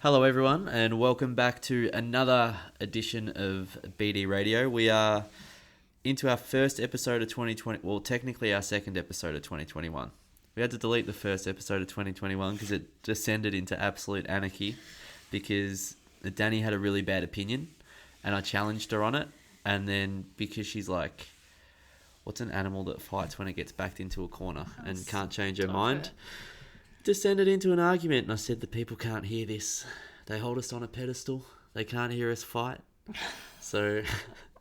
Hello, everyone, and welcome back to another edition of BD Radio. We are into our first episode of 2020. Well, technically our second episode of 2021. We had to delete the first episode of 2021 because it descended into absolute anarchy because Danni had a really bad opinion and I challenged her on it. And then because she's like, what's an animal that fights when it gets backed into a corner and can't change her mind? Descended into an argument, and I said the people can't hear this. They hold us on a pedestal. They can't hear us fight. So,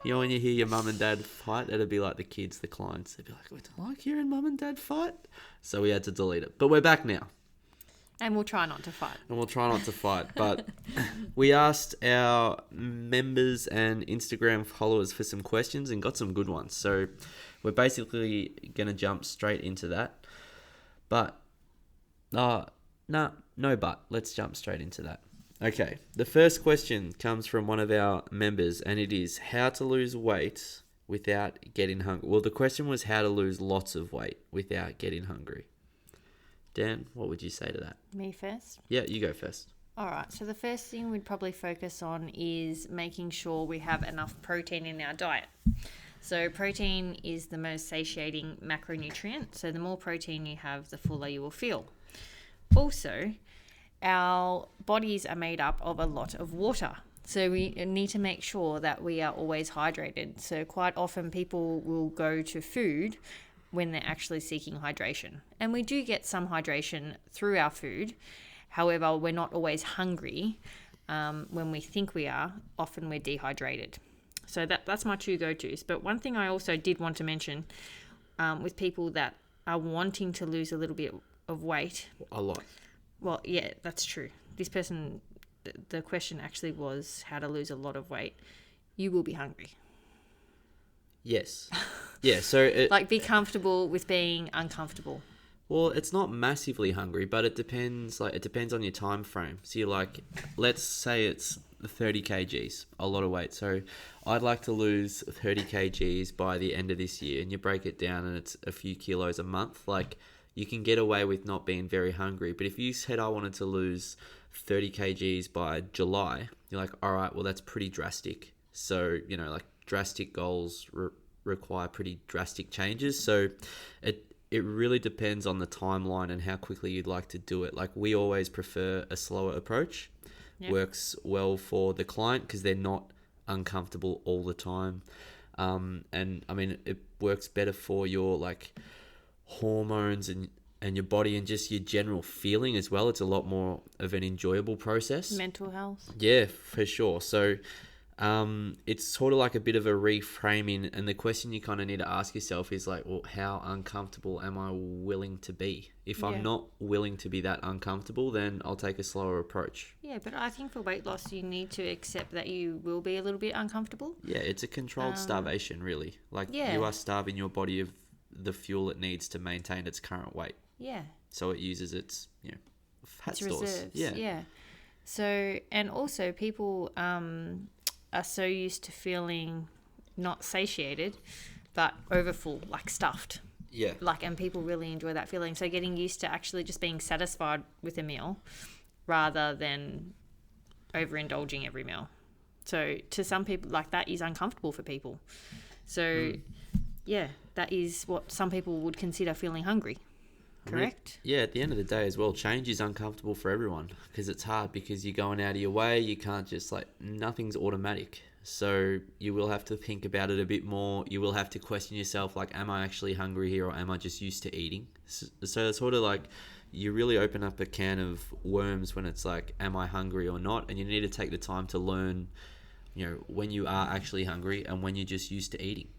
when you hear your mum and dad fight, it'll be like the kids, the clients. They'd be like, we don't like hearing mum and dad fight. So we had to delete it. But we're back now. And we'll try not to fight. But we asked our members and Instagram followers for some questions and got some good ones. So we're basically going to jump straight into that. But... no but. Let's jump straight into that. Okay, the first question comes from one of our members, and it is how to lose weight without getting hungry. Well, the question was how to lose lots of weight without getting hungry. Dan, what would you say to that? Me first? Yeah, you go first. All right, so the first thing we'd probably focus on is making sure we have enough protein in our diet. So protein is the most satiating macronutrient, so the more protein you have, the fuller you will feel. Also, our bodies are made up of a lot of water. So we need to make sure that we are always hydrated. So quite often people will go to food when they're actually seeking hydration. And we do get some hydration through our food. However, we're not always hungry when we think we are. Often we're dehydrated. So that's my two go-tos. But one thing I also did want to mention with people that are wanting to lose a little bit of weight. A lot. Well, yeah, that's true. This person, the question actually was how to lose a lot of weight. You will be hungry. Yes. Yeah, so... be comfortable with being uncomfortable. Well, it's not massively hungry, but it depends. It depends on your time frame. So you're let's say it's 30 kgs, a lot of weight. So I'd like to lose 30 kgs by the end of this year, and you break it down and it's a few kilos a month. You can get away with not being very hungry. But if you said I wanted to lose 30 kgs by July, you're like, all right, well, that's pretty drastic. So, drastic goals require pretty drastic changes. So it really depends on the timeline and how quickly you'd like to do it. We always prefer a slower approach. Yep. Works well for the client because they're not uncomfortable all the time. It works better for your hormones and your body and just your general feeling as well. It's a lot more of an enjoyable process. Mental health. Yeah, for sure. So it's sort of like a bit of a reframing, and the question you kind of need to ask yourself is how uncomfortable am I willing to be? If I'm not willing to be that uncomfortable, then I'll take a slower approach. Yeah, but I think for weight loss you need to accept that you will be a little bit uncomfortable. Yeah, it's a controlled starvation, really. You are starving your body of the fuel it needs to maintain its current weight. Yeah. So it uses its fat stores. Reserves. Yeah. So, and also people are so used to feeling not satiated, but overfull, stuffed. Yeah. And people really enjoy that feeling. So getting used to actually just being satisfied with a meal rather than overindulging every meal. So to some people, that is uncomfortable for people. So, yeah, that is what some people would consider feeling hungry. Correct? Yeah, at the end of the day as well, change is uncomfortable for everyone because it's hard because you're going out of your way. You can't just nothing's automatic. So you will have to think about it a bit more. You will have to question yourself, am I actually hungry here or am I just used to eating? So it's sort of you really open up a can of worms when it's am I hungry or not? And you need to take the time to learn, when you are actually hungry and when you're just used to eating.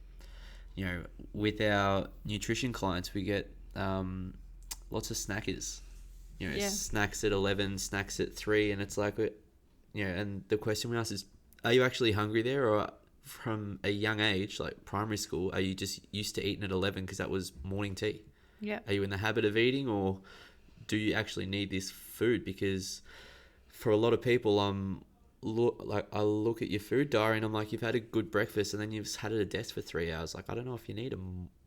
With our nutrition clients, we get lots of snackers. Snacks at 11, snacks at 3, and it's and the question we ask is, are you actually hungry there, or from a young age, primary school, are you just used to eating at 11 because that was morning tea? Yeah. Are you in the habit of eating, or do you actually need this food? Because for a lot of people, I look at your food diary and I'm you've had a good breakfast and then you've had it at desk for 3 hours. I don't know if you need a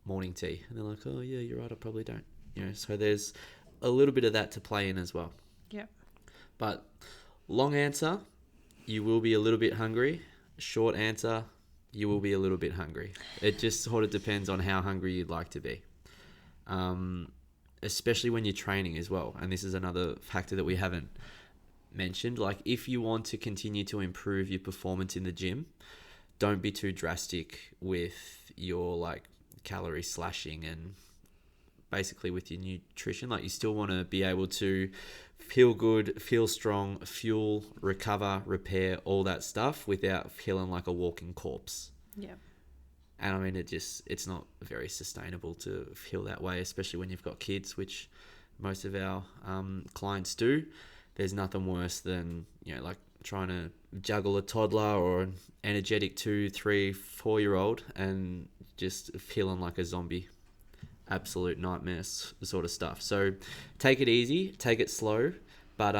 morning tea. And they're like, oh yeah, you're right, I probably don't. So there's a little bit of that to play in as well. Yeah. But Long answer, you will be a little bit hungry. Short answer, you will be a little bit hungry. It just sort of depends on how hungry you'd like to be. Especially when you're training as well. And this is another factor that we haven't mentioned. Like, if you want to continue to improve your performance in the gym, don't be too drastic with your like calorie slashing and basically with your nutrition. Like, you still want to be able to feel good, feel strong, fuel, recover, repair, all that stuff without feeling like a walking corpse. Yeah. And I mean, it's not very sustainable to feel that way, especially when you've got kids, which most of our clients do. There's nothing worse than, like trying to juggle a toddler or an energetic 2, 3, 4-year-old and just feeling like a zombie. Absolute nightmares sort of stuff. So take it easy, take it slow, but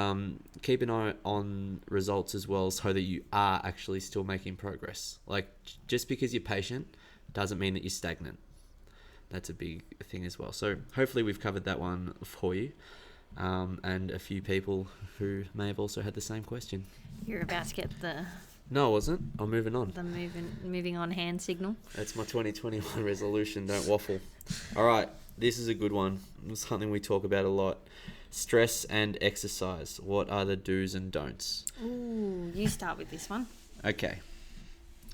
keep an eye on results as well so that you are actually still making progress. Like, just because you're patient doesn't mean that you're stagnant. That's a big thing as well. So hopefully we've covered that one for you. And a few people who may have also had the same question. You're about to get the... No, I wasn't. I'm moving on. The moving on hand signal. That's my 2021 resolution. Don't waffle. All right. This is a good one. It's something we talk about a lot. Stress and exercise. What are the do's and don'ts? Ooh, you start with this one. Okay.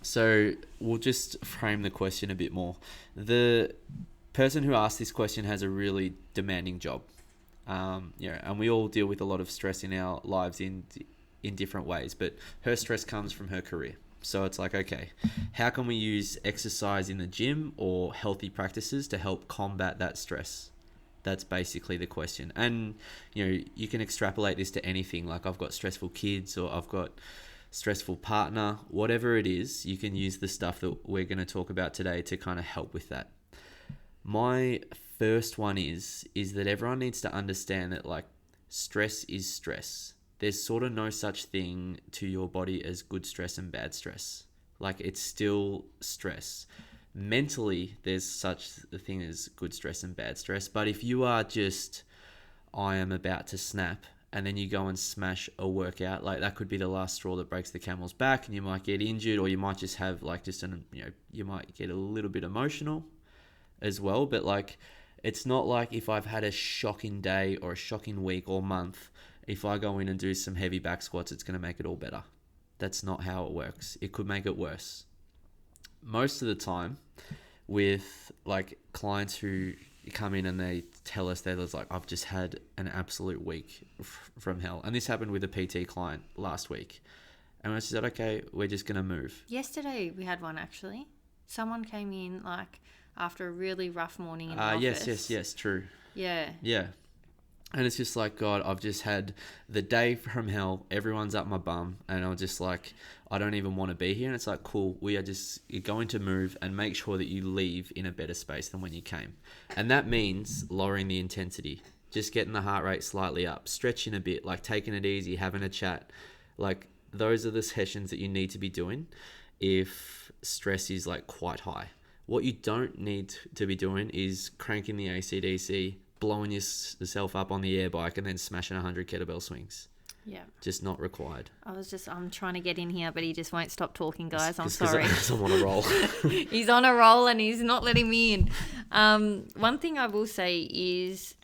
So we'll just frame the question a bit more. The person who asked this question has a really demanding job. And we all deal with a lot of stress in our lives in different ways, but her stress comes from her career. So it's like, okay, how can we use exercise in the gym or healthy practices to help combat that stress? That's basically the question. And, you can extrapolate this to anything. Like, I've got stressful kids or I've got stressful partner, whatever it is, you can use the stuff that we're going to talk about today to kind of help with that. My first one is that everyone needs to understand that, like, stress is stress. There's sort of no such thing to your body as good stress and bad stress. Like, it's still stress. Mentally, there's such a thing as good stress and bad stress. But if you are just, I am about to snap, and then you go and smash a workout, like, that could be the last straw that breaks the camel's back, and you might get injured, or you might just have like you might get a little bit emotional as well. But like, it's not like if I've had a shocking day or a shocking week or month, if I go in and do some heavy back squats, it's going to make it all better. That's not how it works. It could make it worse. Most of the time with like clients who come in and they tell us they're like, I've just had an absolute week from hell. And this happened with a PT client last week. And I said, okay, we're just going to move. Yesterday we had one actually. Someone came in like after a really rough morning in the office. Yes, true. Yeah. Yeah. And it's just like, God, I've just had the day from hell. Everyone's up my bum. And I'm just like, I don't even want to be here. And it's like, cool, you're going to move and make sure that you leave in a better space than when you came. And that means lowering the intensity, just getting the heart rate slightly up, stretching a bit, like taking it easy, having a chat. Like, those are the sessions that you need to be doing if stress is like quite high. What you don't need to be doing is cranking the AC/DC, blowing yourself up on the air bike and then smashing 100 kettlebell swings. Yeah. Just not required. I'm trying to get in here, but he just won't stop talking, guys. I'm sorry. I'm on a roll. He's on a roll and he's not letting me in. One thing I will say is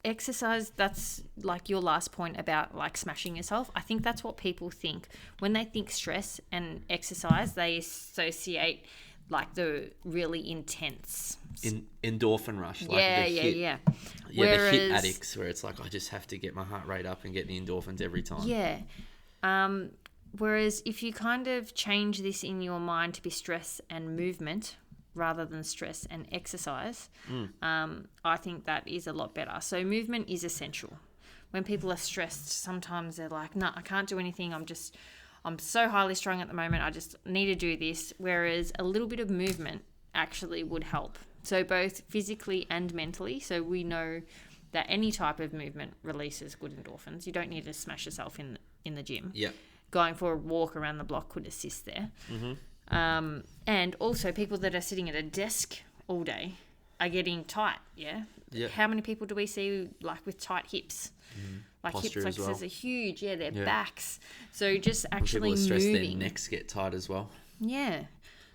exercise, that's like your last point about like smashing yourself. I think that's what people think. When they think stress and exercise, they associate like the really intense endorphin rush, like yeah. the hit addicts, where it's like, I just have to get my heart rate up and get the endorphins every time. Whereas if you kind of change this in your mind to be stress and movement rather than stress and exercise, I think that is a lot better. So movement is essential. When people are stressed, sometimes they're like, no, I can't do anything, I'm so highly strung at the moment, I just need to do this. Whereas a little bit of movement actually would help. So both physically and mentally. So we know that any type of movement releases good endorphins. You don't need to smash yourself in the gym. Yeah. Going for a walk around the block could assist there. Mm-hmm. And also people that are sitting at a desk all day are getting tight, yeah? Yeah. How many people do we see like with tight hips? Mm-hmm. Like hip Posture as flexors well. are huge. Yeah, their Yeah. backs. So just When actually people are stressed, their moving. necks get tight as well. Yeah.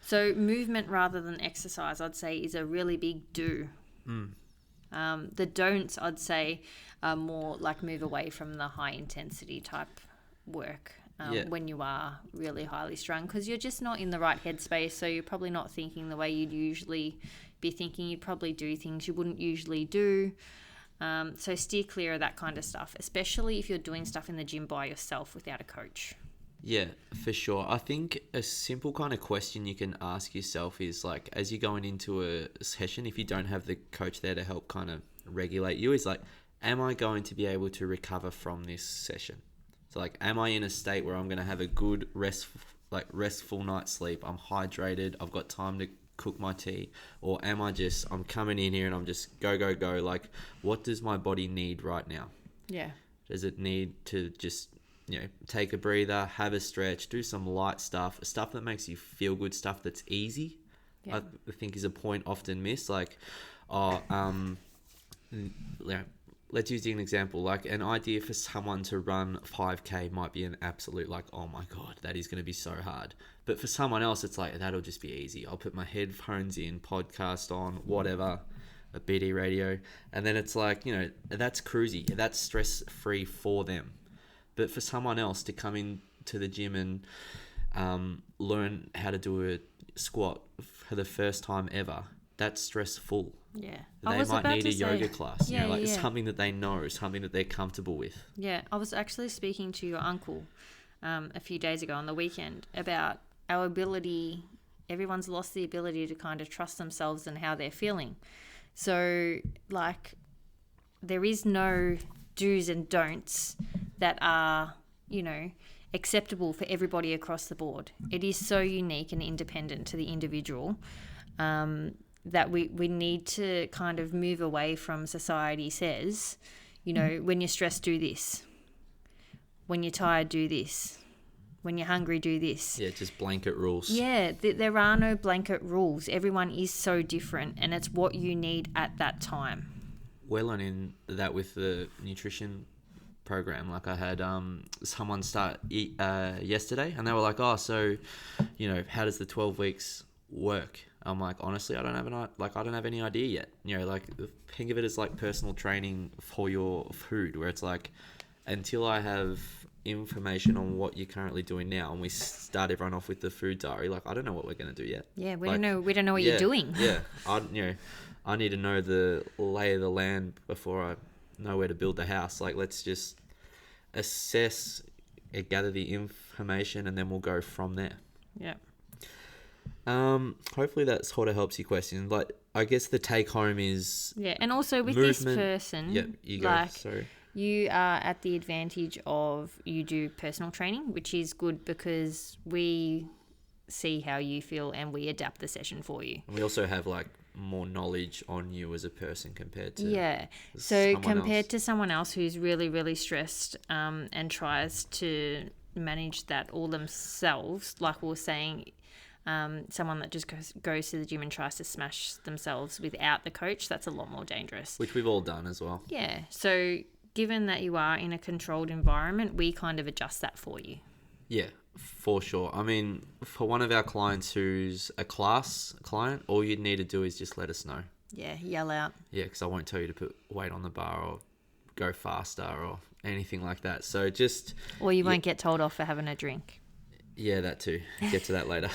So movement rather than exercise, I'd say, is a really big do. The don'ts, I'd say, are more like move away from the high intensity type work Yeah. when you are really highly strung, because you're just not in the right headspace. So you're probably not thinking the way you'd usually be thinking. You'd probably do things you wouldn't usually do. So steer clear of that kind of stuff, especially if you're doing stuff in the gym by yourself without a coach. Yeah, for sure. I think a simple kind of question you can ask yourself is like, as you're going into a session, if you don't have the coach there to help kind of regulate you, is like, am I going to be able to recover from this session? So like, am I in a state where I'm going to have a good restful night's sleep? I'm hydrated. I've got time to cook my tea, or am I just, I'm coming in here and I'm just go, go, go. Like, what does my body need right now? Yeah. Does it need to just, take a breather, have a stretch, do some light stuff that makes you feel good, stuff that's easy? Yeah. I think is a point often missed. Like, let's use an example. Like, an idea for someone to run 5K might be an absolute, like, oh my God, that is going to be so hard. But for someone else, it's like, that'll just be easy. I'll put my headphones in, podcast on, whatever, a BD radio. And then it's like, that's cruisy. That's stress-free for them. But for someone else to come into the gym and learn how to do a squat for the first time ever, that's stressful. Yeah. They might need a yoga class, something that they know, something that they're comfortable with. Yeah, I was actually speaking to your uncle a few days ago on the weekend about our ability. Everyone's lost the ability to kind of trust themselves and how they're feeling. So, like, there is no do's and don'ts that are, acceptable for everybody across the board. It is so unique and independent to the individual that we need to kind of move away from society says, when you're stressed, do this. When you're tired, do this. When you're hungry, do this. Yeah, just blanket rules. Yeah, there are no blanket rules. Everyone is so different, and it's what you need at that time. We're learning that with the nutrition program. Like, I had someone start yesterday, and they were like, oh, so, how does the 12 weeks work? I'm like, honestly, I don't have any idea yet. Like, think of it as like personal training for your food, where it's like, until I have information on what you're currently doing now, and we start everyone off with the food diary, like, I don't know what we're going to do yet. Yeah, we don't know what you're doing. Yeah, I need to know the lay of the land before I know where to build the house. Like, let's just assess, gather the information, and then we'll go from there. Yeah. Hopefully that sort of helps your question. Like, I guess the take home is, yeah, and also with movement, this person, yeah, you go. like, Sorry. you are at the advantage of you do personal training, which is good because we see how you feel and we adapt the session for you. And we also have like more knowledge on you as a person compared to so someone compared else. to someone else who's really, really stressed and tries to manage that all themselves, like we were saying, someone that just goes to the gym and tries to smash themselves without the coach, that's a lot more dangerous. Which we've all done as well. Yeah. So given that you are in a controlled environment, we kind of adjust that for you. Yeah, for sure. I mean, for one of our clients who's a class client, all you'd need to do is just let us know. Yeah, yell out. Yeah, because I won't tell you to put weight on the bar or go faster or anything like that. So just... Or you won't get told off for having a drink. Yeah, that too. Get to that later.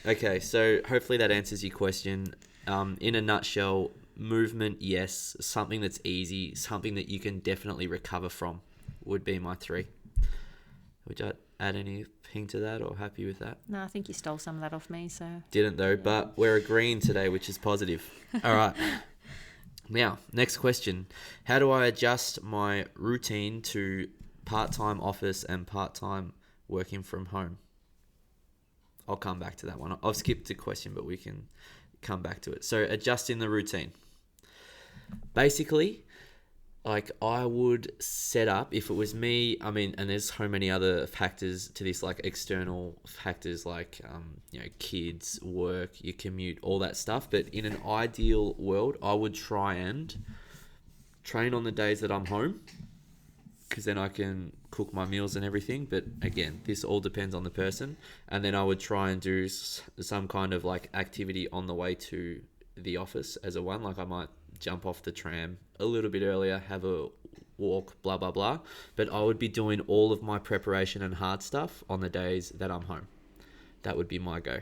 Okay, so hopefully that answers your question. In a nutshell, movement, yes. Something that's easy, something that you can definitely recover from would be my 3. Would you add anything to that, or happy with that? No, I think you stole some of that off me, so... Didn't though, but we're agreeing today, which is positive. All right. Now, next question. How do I adjust my routine to part-time office and part-time working from home? I'll come back to that one. I've skipped the question, but we can come back to it. So, adjusting the routine. Basically, like, I would set up, if it was me, I mean, and there's so many other factors to this, like external factors, like, kids, work, your commute, all that stuff. But in an ideal world, I would try and train on the days that I'm home, because then I can cook my meals and everything. But again, this all depends on the person. And then I would try and do some kind of like activity on the way to the office as a one. Like I might jump off the tram a little bit earlier, have a walk, blah, blah, blah. But I would be doing all of my preparation and hard stuff on the days that I'm home. That would be my go.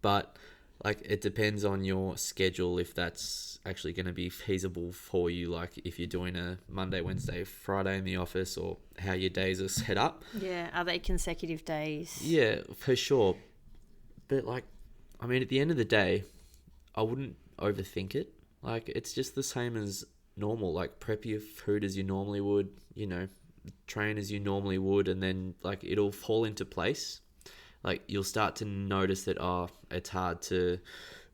But like it depends on your schedule if that's actually going to be feasible for you, like if you're doing a Monday, Wednesday, Friday in the office, or how your days are set up. Yeah, are they consecutive days? Yeah, for sure. But like, I mean, at the end of the day, I wouldn't overthink it. Like it's just the same as normal. Like prep your food as you normally would, you know, train as you normally would, and then like it'll fall into place. Like you'll start to notice that, it's hard to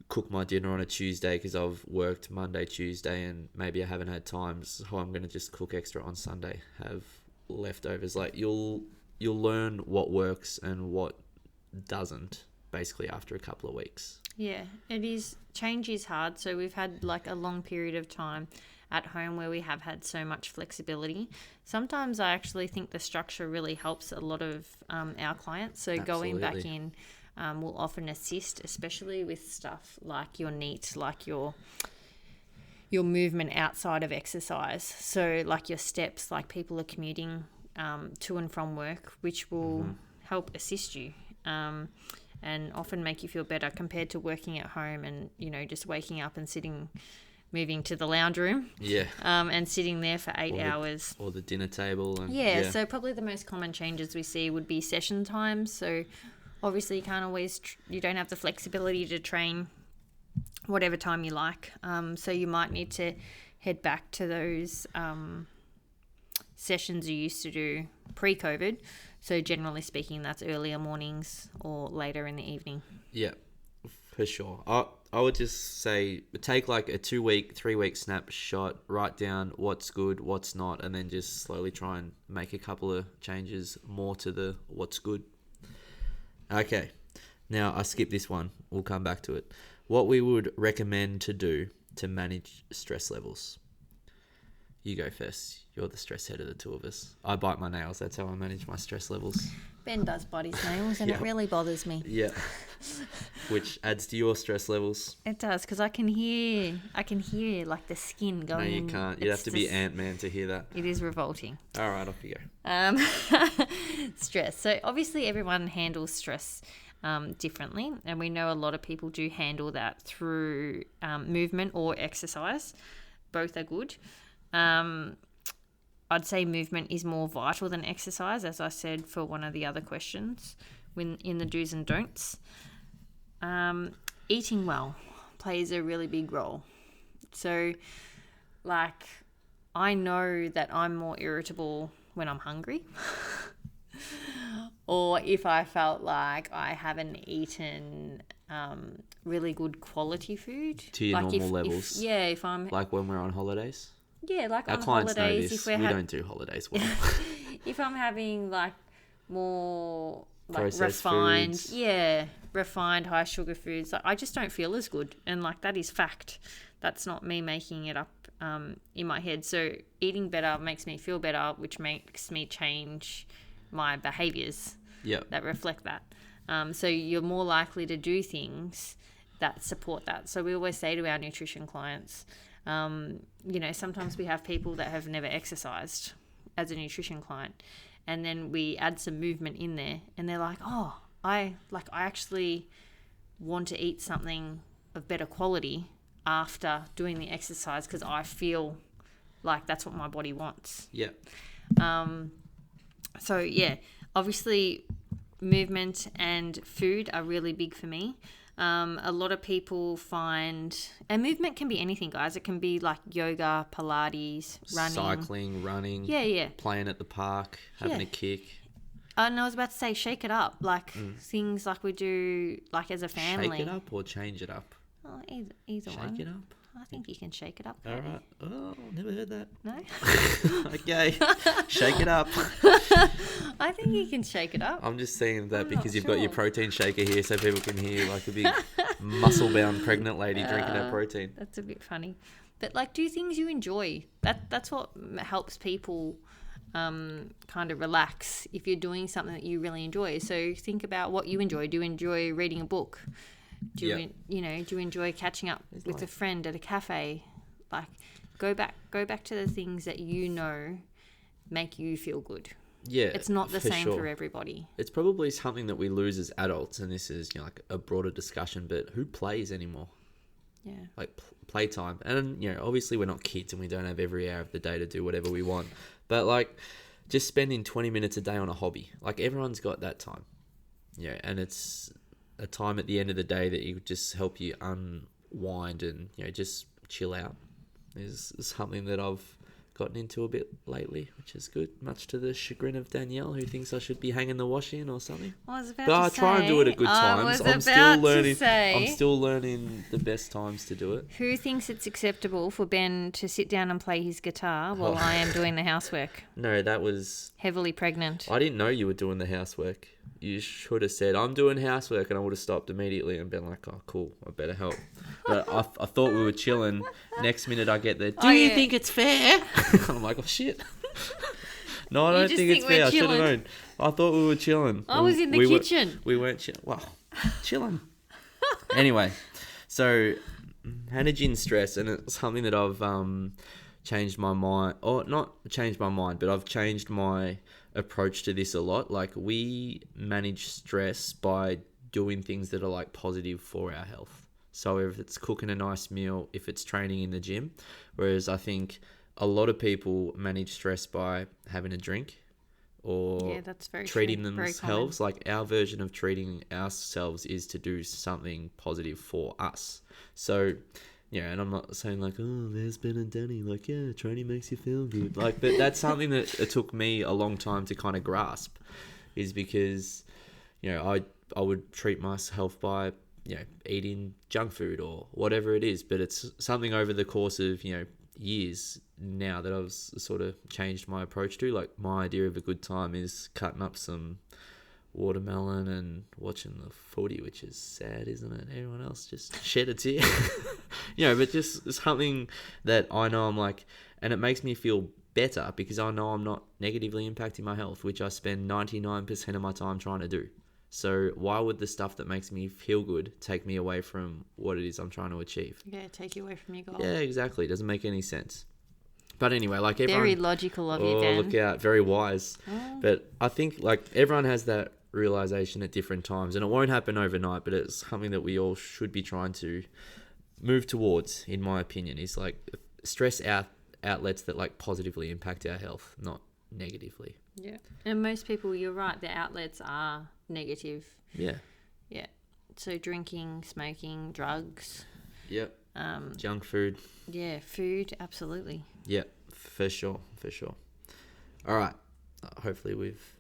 cook my dinner on a Tuesday because I've worked Monday, Tuesday, and maybe I haven't had time, so I'm going to just cook extra on Sunday, have leftovers. Like you'll learn what works and what doesn't basically after a couple of weeks. Yeah, it is. Change is hard. So we've had like a long period of time at home where we have had so much flexibility. Sometimes I actually think the structure really helps a lot of our clients. So going back in will often assist, especially with stuff like your NEAT, like your movement outside of exercise. So like your steps, like people are commuting to and from work, which will help assist you. And often make you feel better compared to working at home and, you know, just waking up and moving to the lounge room. Yeah. And sitting there for 8 hours. Or the dinner table. And, yeah, so probably the most common changes we see would be session times. So obviously you can't always, you don't have the flexibility to train whatever time you like. So you might need to head back to those sessions you used to do pre-COVID. So generally speaking, that's earlier mornings or later in the evening. Yeah, for sure. I would just say take like a 2-week, 3-week snapshot, write down what's good, what's not, and then just slowly try and make a couple of changes more to the what's good. Okay, now I skipped this one. We'll come back to it. What we would recommend to do to manage stress levels. You go first. You're the stress head of the two of us. I bite my nails. That's how I manage my stress levels. Ben does bite his nails and it really bothers me. Yeah. Which adds to your stress levels. It does, because I can hear like the skin going. No, you can't. You'd have to be Ant-Man to hear that. It is revolting. All right, off you go. Stress. So obviously everyone handles stress differently, and we know a lot of people do handle that through movement or exercise. Both are good. I'd say movement is more vital than exercise, as I said for one of the other questions in the do's and don'ts. Eating well plays a really big role. So, like, I know that I'm more irritable when I'm hungry or if I felt like I haven't eaten really good quality food. To your normal levels? If I'm... Like when we're on holidays? Yeah, like our on clients holidays. know this. We don't do holidays well. If I'm having like more like processed refined, foods. refined high sugar foods, like, I just don't feel as good, and like that is fact. That's not me making it up in my head. So eating better makes me feel better, which makes me change my behaviors that reflect that. So you're more likely to do things that support that. So we always say to our nutrition clients, sometimes we have people that have never exercised as a nutrition client, and then we add some movement in there and they're like, I actually want to eat something of better quality after doing the exercise because I feel like that's what my body wants. Yeah. So yeah, obviously movement and food are really big for me. A lot of people find, and movement can be anything, guys. It can be like yoga, Pilates, running. Cycling, running. Yeah. Playing at the park, having a kick. And I was about to say, shake it up. Like things like we do like as a family. Shake it up or change it up? Oh, either one. Shake it up? I think you can shake it up. All right. Oh, never heard that. No? Okay. Shake it up. I think you can shake it up. I'm just saying that I'm because not you've got your sure. protein shaker here so people can hear like a big muscle-bound pregnant lady drinking her protein. That's a bit funny. But like, do things you enjoy. That's what helps people kind of relax if you're doing something that you really enjoy. So think about what you enjoy. Do you enjoy reading a book? Do you do you enjoy catching up with a friend at a cafe? Like, go back to the things that you know make you feel good. Yeah, it's not the same sure. for everybody. It's probably something that we lose as adults, and this is like a broader discussion. But who plays anymore? Yeah, like playtime. And obviously we're not kids and we don't have every hour of the day to do whatever we want, but like just spending 20 minutes a day on a hobby, like everyone's got that time. And it's a time at the end of the day that you just help you unwind and just chill out is something that I've gotten into a bit lately, which is good, much to the chagrin of Danielle, who thinks I should be hanging the washing or something. But I try and do it at good times. I'm still learning the best times to do it. Who thinks it's acceptable for Ben to sit down and play his guitar while I am doing the housework? No, that was heavily pregnant. I didn't know you were doing the housework. You should have said, I'm doing housework, and I would have stopped immediately and been like, oh, cool, I better help. But I thought we were chilling. Next minute I get there, do you think it's fair? I'm like, oh, shit. No, I don't think it's fair. I should have known. I thought we were chilling. I was in the kitchen. We weren't chilling. Well, chilling. Anyway, so managing stress, and it's something that I've changed my mind, or not changed my mind, but I've changed my approach to this a lot. Like, we manage stress by doing things that are like positive for our health. So if it's cooking a nice meal, if it's training in the gym, whereas I think a lot of people manage stress by having a drink or treating themselves. Like, our version of treating ourselves is to do something positive for us. So and I'm not saying like, oh, there's Ben and Danny, like, yeah, training makes you feel good. Like, but that's something that it took me a long time to kind of grasp, is because, I would treat myself by, eating junk food or whatever it is. But it's something over the course of, years now that I've sort of changed my approach to. Like, my idea of a good time is cutting up some watermelon and watching the footy, which is sad, isn't it? Everyone else just shed a tear. But just something that I know I'm like, and it makes me feel better because I know I'm not negatively impacting my health, which I spend 99% of my time trying to do. So why would the stuff that makes me feel good take me away from what it is I'm trying to achieve? Yeah, take you away from your goal. Yeah, exactly. It doesn't make any sense. But anyway, like, everyone... Very logical of you, Dan. Look out. Very wise. Oh. But I think, like, everyone has that realization at different times, and it won't happen overnight, but it's something that we all should be trying to move towards, in my opinion, is like stress outlets that like positively impact our health, not negatively. Yeah. And most people, you're right, the outlets are negative. Yeah. Yeah. So drinking, smoking, drugs. Yep. Junk food. Yeah, food, absolutely. Yeah, for sure. All right. Hopefully we've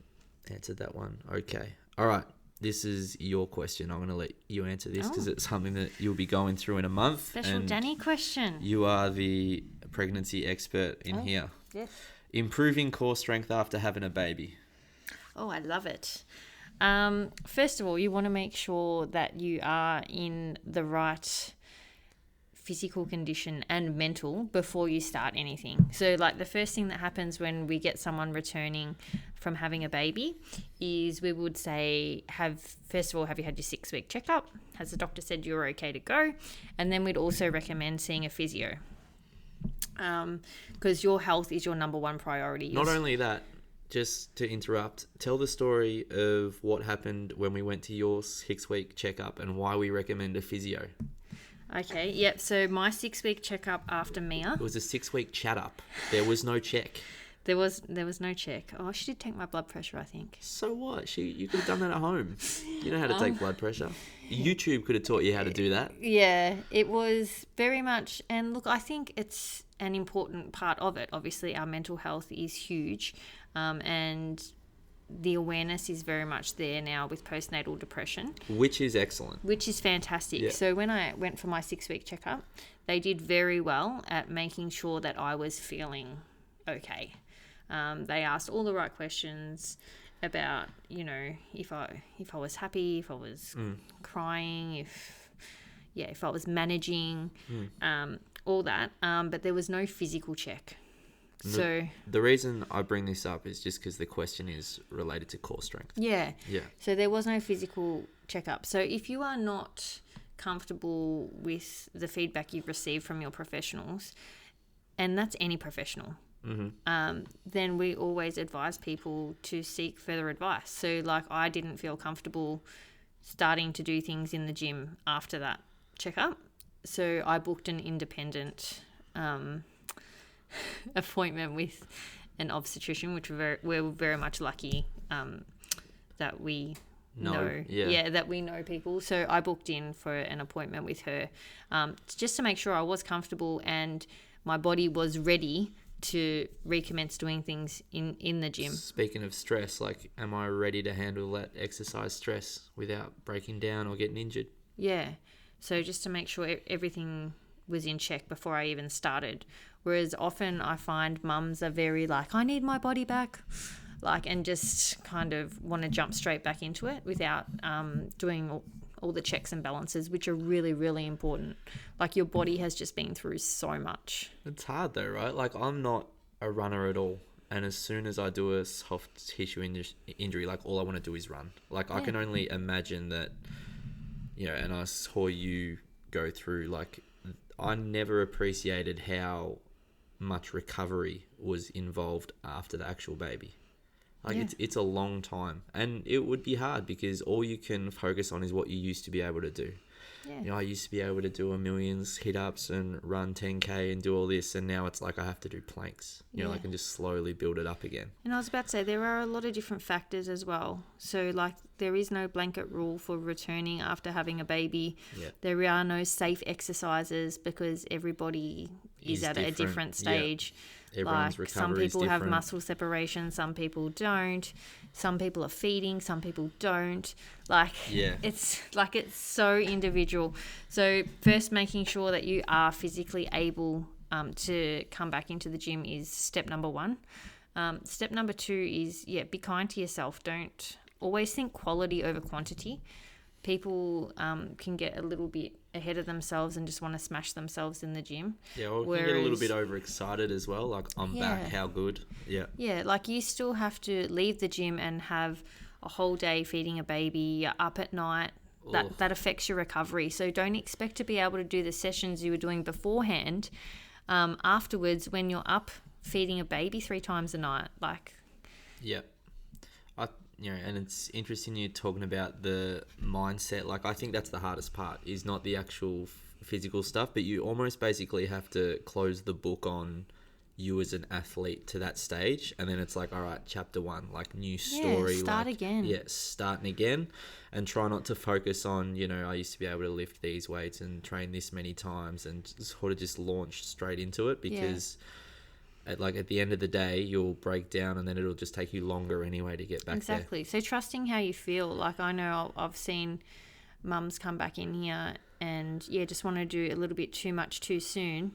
answered that one. Okay. All right. This is your question. I'm going to let you answer this because it's something that you'll be going through in a month. Special Danny question. You are the pregnancy expert in here. Yes. Improving core strength after having a baby. Oh, I love it. First of all, you want to make sure that you are in the right physical condition and mental before you start anything. So like the first thing that happens when we get someone returning from having a baby is we would say, first of all, have you had your 6-week checkup? Has the doctor said you're okay to go? And then we'd also recommend seeing a physio because your health is your number one priority. Not only that, just to interrupt, tell the story of what happened when we went to your 6-week checkup and why we recommend a physio. Okay, yep. So my 6-week checkup after Mia. It was a 6-week chat up. There was no check. There was no check. Oh, she did take my blood pressure, I think. So what? You could have done that at home. You know how to take blood pressure. YouTube could have taught you how to do that. Yeah, it was very much. And look, I think it's an important part of it. Obviously, our mental health is huge, and the awareness is very much there now with postnatal depression. Which is excellent. Which is fantastic. Yeah. So when I went for my 6-week checkup, they did very well at making sure that I was feeling okay. They asked all the right questions about, if I was happy, if I was crying, if I was managing. all that, but there was no physical check. So the reason I bring this up is just because the question is related to core strength. yeah. Yeah. So there was no physical checkup. So if you are not comfortable with the feedback you've received from your professionals, and that's any professional, then we always advise people to seek further advice. So like I didn't feel comfortable starting to do things in the gym after that checkup. So I booked an independent appointment with an obstetrician, which we're very much lucky that we know. Yeah, that we know people. So I booked in for an appointment with her just to make sure I was comfortable and my body was ready to recommence doing things in the gym. Speaking of stress, like, am I ready to handle that exercise stress without breaking down or getting injured? Yeah. So just to make sure everything was in check before I even started. Whereas often I find mums are very like, I need my body back, like, and just kind of want to jump straight back into it without doing all the checks and balances, which are really, really important. Like, your body has just been through so much. It's hard though, right? Like, I'm not a runner at all. And as soon as I do a soft tissue injury, like, all I want to do is run. Like, I can only imagine that, you know, and I saw you go through, like, I never appreciated how much recovery was involved after the actual baby. Like, it's a long time, and it would be hard because all you can focus on is what you used to be able to do. Yeah. You know, I used to be able to do a millions hit-ups and run 10K and do all this, and now it's like I have to do planks. You know, I can just slowly build it up again. And I was about to say, there are a lot of different factors as well. So, like, there is no blanket rule for returning after having a baby. Yeah. There are no safe exercises because everybody is at a different stage. Everyone's like, some recovery is people have different. muscle separation, some people don't. Some people are feeding, some people don't. Like, it's so individual. So first, making sure that you are physically able to come back into the gym is step number one. Step number two is, be kind to yourself. Don't always think quality over quantity. People can get a little bit ahead of themselves and just want to smash themselves in the gym. Yeah, or can get a little bit overexcited as well. Like, I'm back, how good. Yeah. Yeah, like, you still have to leave the gym and have a whole day feeding a baby. You're up at night. That affects your recovery. So don't expect to be able to do the sessions you were doing beforehand afterwards when you're up feeding a baby 3 times a night. Like, yeah. You know, and it's interesting you talking about the mindset. Like, I think that's the hardest part, is not the actual physical stuff, but you almost basically have to close the book on you as an athlete to that stage, and then it's like, all right, chapter 1, like, new story. Start again. Yeah, starting again, and try not to focus on, you know, I used to be able to lift these weights and train this many times, and sort of just launch straight into it, because at the end of the day, you'll break down and then it'll just take you longer anyway to get back there. Exactly. So trusting how you feel. Like, I know I've seen mums come back in here and, just want to do a little bit too much too soon.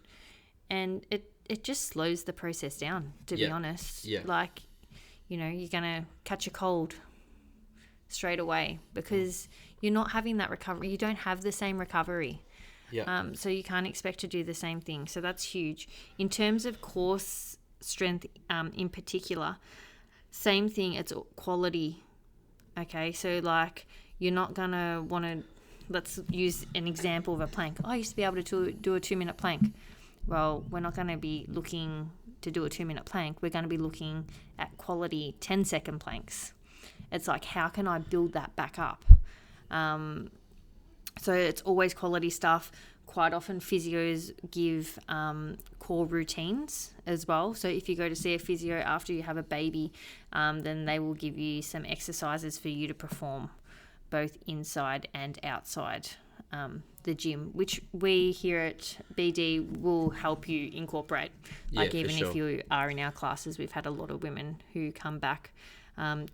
And it just slows the process down, to be honest. Yeah. Like, you know, you're going to catch a cold straight away because you're not having that recovery. You don't have the same recovery. Yeah. So you can't expect to do the same thing. So that's huge. In terms of core strength in particular, same thing, it's quality. Okay, so like, you're not going to want to, let's use an example of a plank. I used to be able to do a 2-minute plank. Well, we're not going to be looking to do a 2-minute plank. We're going to be looking at quality 10-second planks. It's like, how can I build that back up? So it's always quality stuff. Quite often physios give core routines as well. So if you go to see a physio after you have a baby, then they will give you some exercises for you to perform both inside and outside the gym, which we here at BD will help you incorporate. Like, even if you are in our classes, we've had a lot of women who come back,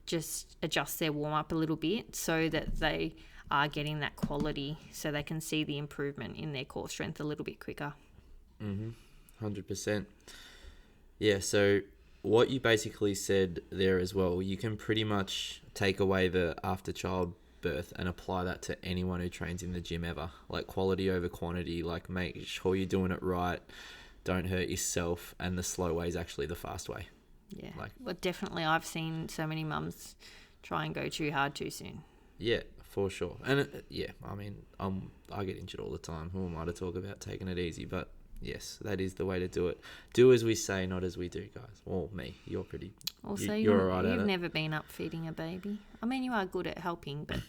just adjust their warm-up a little bit so that they are getting that quality, so they can see the improvement in their core strength a little bit quicker. 100%. Yeah, so what you basically said there as well, you can pretty much take away the after childbirth birth and apply that to anyone who trains in the gym ever. Like quality over quantity. Like make sure you're doing it right. Don't hurt yourself. And the slow way is actually the fast way. Yeah. But definitely I've seen so many mums try and go too hard too soon. Yeah, for sure. And I mean, I get injured all the time. Who am I to talk about taking it easy? But yes, that is the way to do it. Do as we say, not as we do, guys. Well, me, you're pretty. Also, you're all right at it. You've never been up feeding a baby. I mean, you are good at helping, but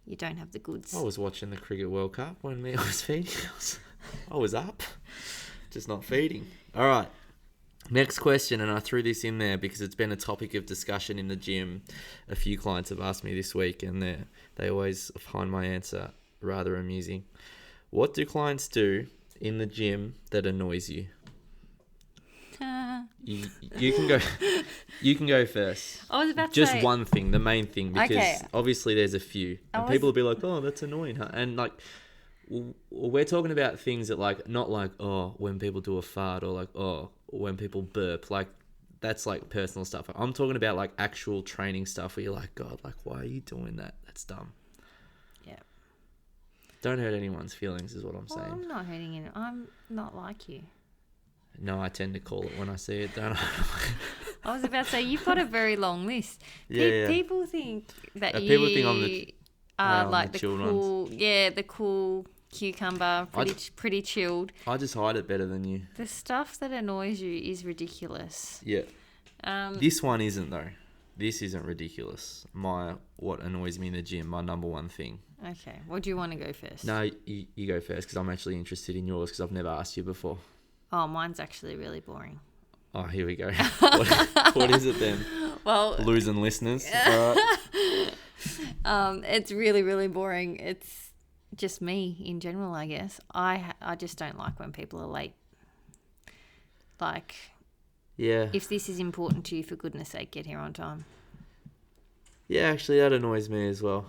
you don't have the goods. I was watching the Cricket World Cup when I was feeding. I was up, just not feeding. All right. Next question, and I threw this in there because it's been a topic of discussion in the gym. A few clients have asked me this week, and they always find my answer rather amusing. What do clients do in the gym that annoys you? You can go. You can go first. I was about to just say, one thing, the main thing, because Okay. obviously there's a few, and people will be like, "Oh, that's annoying," huh? And like, we're talking about things that like not like when people do a fart or like when people burp, like that's like personal stuff. I'm talking about like actual training stuff where you're like, God, like why are you doing that? That's dumb. Yeah. Don't hurt anyone's feelings is what I'm Well, saying. I'm not hurting you. I'm not like you. No, I tend to call it when I see it, don't I? I was about to say, you've got a very long list. Yeah. People think that People think I'm are like the the chilled cool, ones. the cool cucumber, pretty chilled. I just hide it better than you. The stuff that annoys you is ridiculous. Yeah. This one isn't though. This isn't ridiculous. What annoys me in the gym, my number one thing. Okay, what do you want to go first? No, you go first because I'm actually interested in yours because I've never asked you before. Oh, mine's actually really boring. Oh, here we go. What is it then? Well, Losing listeners. All right. it's really, really boring. It's just me in general, I guess. I just don't like when people are late. Like, Yeah. if this is important to you, for goodness sake, get here on time. Yeah, actually, that annoys me as well.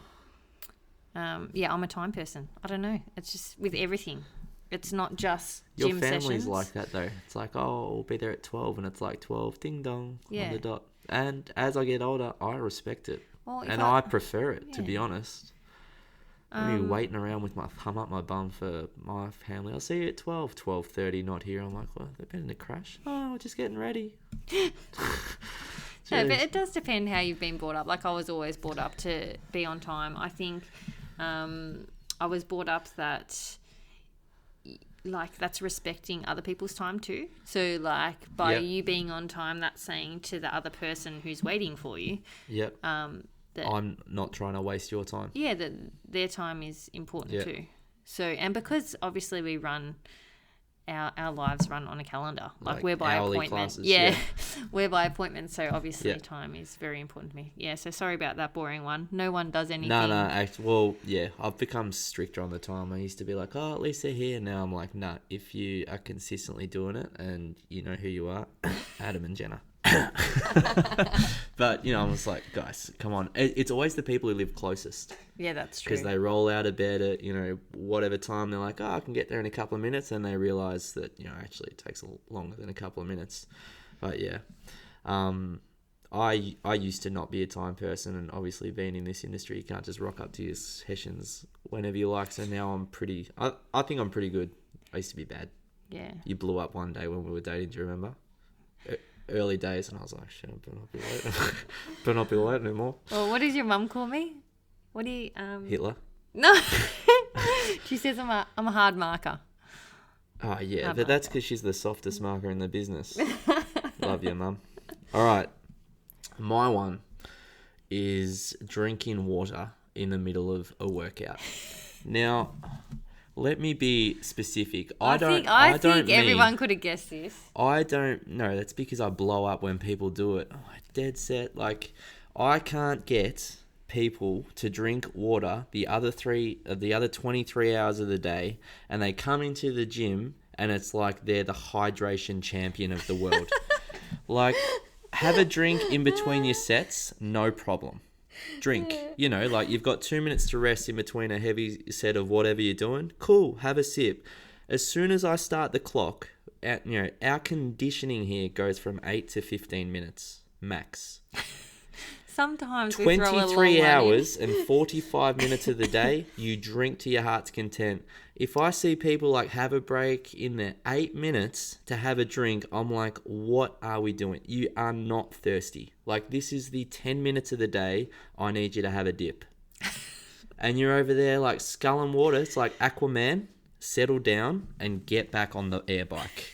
Yeah, I'm a time person. I don't know. It's just with everything. It's not just Your gym family's sessions. like that though. It's like, oh, we'll be there at 12 and it's like 12, ding dong, on Yeah. the dot. And as I get older, I respect it. Well, if And I prefer it, to be Yeah. honest. I'm be waiting around with my thumb up my bum for my family. I'll see you at 12, 12:30, not here. I'm like, well, they've been in a crash. Oh, we're just getting ready. No, but it does depend how you've been brought up. Like, I was always brought up to be on time. I think I was brought up that, like, that's respecting other people's time too. So, like, by Yep. you being on time, that's saying to the other person who's waiting for you, Yep. that, I'm not trying to waste your time. yeah, that their time is important Yep. too. So, and because obviously we run... Our lives run on a calendar. Like we're by hourly appointment. classes, Yeah. We're by appointment, so obviously Yeah. time is very important to me. Yeah, so sorry about that boring one. No one does anything. Well, yeah, I've become stricter on the time. I used to be like, oh, at least they're here. Now I'm like, nah, if you are consistently doing it and you know who you are, Adam and Jenna. But, you know, I'm just like, guys, come on. It's always the people who live closest. Yeah, that's true. Because they roll out of bed at, you know, whatever time. They're like, oh, I can get there in a couple of minutes. And they realise that, you know, actually it takes longer than a couple of minutes. But, yeah. I used to not be a time person. And obviously being in this industry, you can't just rock up to your sessions whenever you like. So now I'm pretty... I think I'm pretty good. I used to be bad. Yeah. You blew up one day when we were dating. Do you remember? Early days. And I was like, shit, I better not be late. Better not be late anymore. Well, what does your mum call me? What do you... Hitler. No. She says I'm a hard marker. Oh, yeah, Hard but that's because she's the softest marker in the business. Love you, Mum. All right. My one is drinking water in the middle of a workout. Now, let me be specific. I think everyone could have guessed this. I don't know. That's because I blow up when people do it. Oh, dead set. Like, I can't get people to drink water the other 23 hours of the day, and they come into the gym and it's like they're the hydration champion of the world. Like, have a drink in between your sets, no problem. Drink, you know, like you've got 2 minutes to rest in between a heavy set of whatever you're doing. Cool, have a sip. As soon as I start the clock, you know, our conditioning here goes from 8 to 15 minutes max. Sometimes we throw a long 23 one hours and 45 minutes of the day, you drink to your heart's content. If I see people like have a break in their 8 minutes to have a drink, I'm like, what are we doing? You are not thirsty. Like, this is the 10 minutes of the day I need you to have a dip. And you're over there like sculling water. It's like Aquaman. Settle down and get back on the air bike.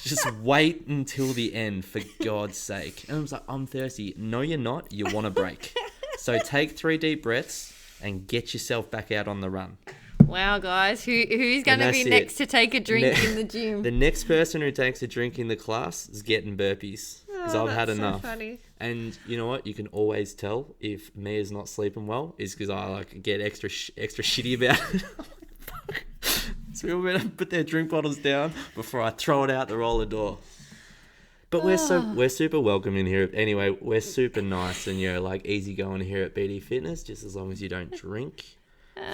Just wait until the end, for God's sake. And I was like, I'm thirsty. No, you're not. You want a break. So take 3 deep breaths and get yourself back out on the run. Wow, guys. Who's going to be next to take a drink in the gym? The next person who takes a drink in the class is getting burpees. Because I've had enough. Funny. And you know what? You can always tell if Mia's not sleeping well is because I like get extra shitty about it. So we all better put their drink bottles down before I throw it out the roller door. But we're super welcoming here. Anyway, we're super nice and like easygoing here at BD Fitness, just as long as you don't drink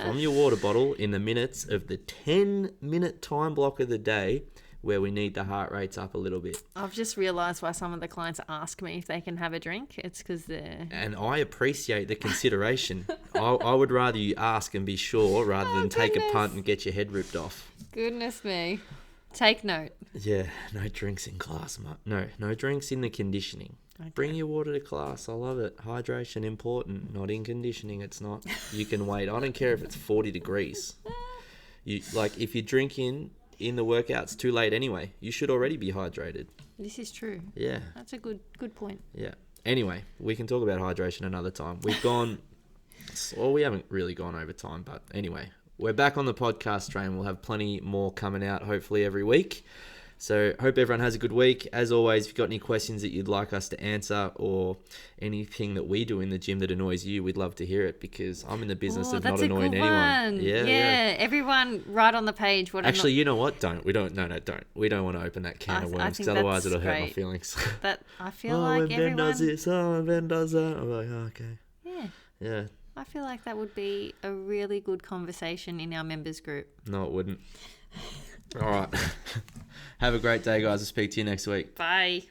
from your water bottle in the minutes of the 10-minute time block of the day where we need the heart rates up a little bit. I've just realised why some of the clients ask me if they can have a drink. It's because they're... And I appreciate the consideration. I would rather you ask and be sure rather than take a punt and get your head ripped off. Goodness me. Take note. Yeah, no drinks in class, mate. No drinks in the conditioning. Okay. Bring your water to class. I love it. Hydration important, not in conditioning. It's not. You can wait. I don't care if it's 40 degrees. If you're drinking in the workouts too late anyway, you should already be hydrated. This is true. Yeah. That's a good point. Yeah. Anyway, we can talk about hydration another time. We haven't really gone over time, but anyway, we're back on the podcast train. We'll have plenty more coming out hopefully every week. So hope everyone has a good week. As always, if you've got any questions that you'd like us to answer or anything that we do in the gym that annoys you, we'd love to hear it because I'm in the business of not annoying anyone. Yeah. Everyone write on the page. Actually, you know what? Don't. We don't want to open that can of worms because otherwise it'll hurt my feelings. I feel like when everyone... Ben does this, when Ben does that. I'm like, oh, okay. Yeah. Yeah. I feel like that would be a really good conversation in our members group. No, it wouldn't. All right. Have a great day, guys. I'll speak to you next week. Bye.